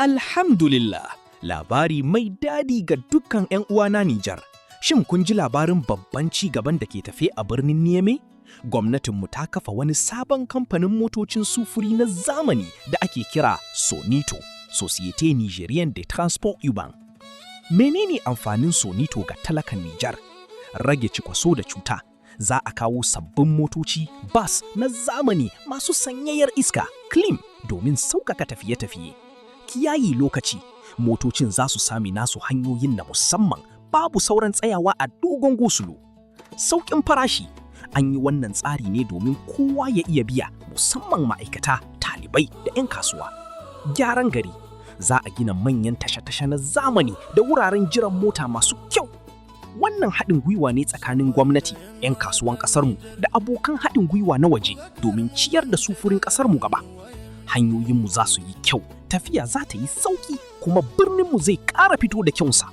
Alhamdulillah, labari mai daɗi ga dukkan 'yan uwana Nijar. Shin kun ji labarin babban ci gaban da ke tafe a birnin Niamey? Gwamnatinmu ta kafa wani sabon kamfanin motocin sufuri na zamani da ake kira Sonito, Société Nigérienne de Transport Urbain. Menene amfanin Sonito ga talakan Nijar? Rage cikwaso da cuta. Za a kawo sabbin motoci bas na zamani masu sanyayyar iska, clean, domin sauƙaƙa tafiye-tafiye. Kiyayi lokaci, motocin za su sami nasu hanyoyin na musamman, babu sauran tsayawa a dogon gosulo. Sauƙin farashi, an yi wannan tsari ne domin kowa ya iya biya, musamman ma'aikata, talibai da 'yan kasuwa. Gyaran gari, za a gina manyan tashe-tashe na zamani da wuraren jiran mota masu kyau. Wannan haɗin gwiwa ne tsakanin gwamnati, 'yan kasuwan ƙasarmu da abokan haɗin gwiwa na waje domin ciyar da sufurin ƙasarmu gaba. Hanyoyinmu za su yi kyau, tafiya za ta yi sauƙi, kuma birninmu zai ƙara fito da kyansa.